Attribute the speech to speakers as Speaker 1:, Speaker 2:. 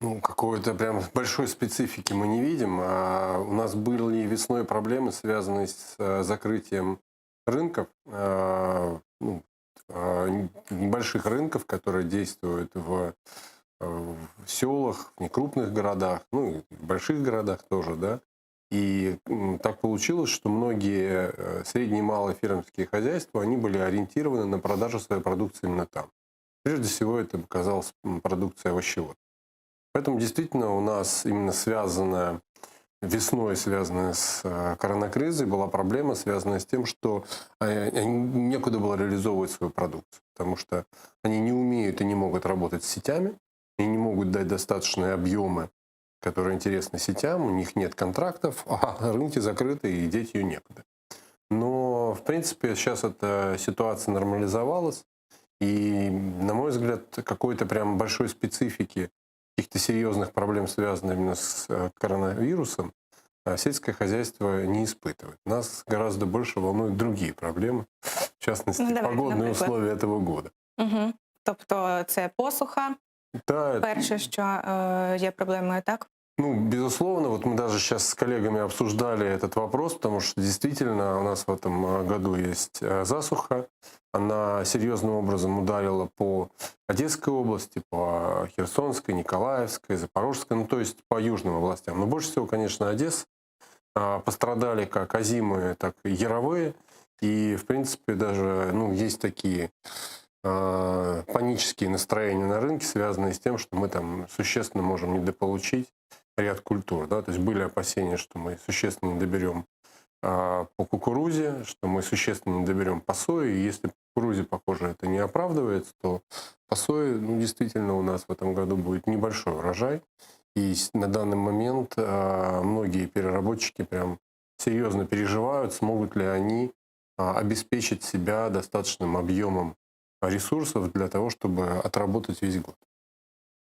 Speaker 1: Ну, какой-то прям большой специфики мы не видим. У нас были весной проблемы, связанные с закрытием рынков, небольших рынков, которые действуют в селах, в некрупных городах, ну и в больших городах тоже, да. И так получилось, что многие средние и малые фермерские хозяйства, они были ориентированы на продажу своей продукции именно там. Прежде всего это оказалась продукция овощевая. Поэтому действительно у нас именно весной, связанная с коронакризой, была проблема, связанная с тем, что некуда было реализовывать свою продукцию, потому что они не умеют и не могут работать с сетями, и не могут дать достаточные объемы, которые интересны сетям, у них нет контрактов, а рынки закрыты, и деть ее некуда. Но, в принципе, сейчас эта ситуация нормализовалась, и, на мой взгляд, какой-то прям большой специфики, каких-то серьезных проблем, связанных именно с коронавирусом, сельское хозяйство не испытывает. Нас гораздо больше волнуют другие проблемы, в частности,
Speaker 2: Ну, давайте,
Speaker 1: погодные
Speaker 2: наприклад.
Speaker 1: условия этого года.
Speaker 2: Угу. Тобто це посуха,
Speaker 1: Да,
Speaker 2: перше, що є проблемою, так?
Speaker 1: ну, безусловно, вот мы даже сейчас с коллегами обсуждали этот вопрос, потому что действительно у нас в этом году есть засуха. Она серьезным образом ударила по Одесской области, по Херсонской, Николаевской, Запорожской, ну то есть по южным областям. Но больше всего, конечно, Одесса. Пострадали как озимые, так и яровые. И, в принципе, даже есть такие панические настроения на рынке, связанные с тем, что мы там существенно можем недополучить ряд культур. Да? То есть были опасения, что мы существенно не доберем по кукурузе, что мы существенно не доберем по сое. И если по кукурузе, похоже, это не оправдывается, то по сое действительно у нас в этом году будет небольшой урожай. И на данный момент многие переработчики прям серьезно переживают, смогут ли они обеспечить себя достаточным объемом ресурсов для того, чтобы отработать весь год.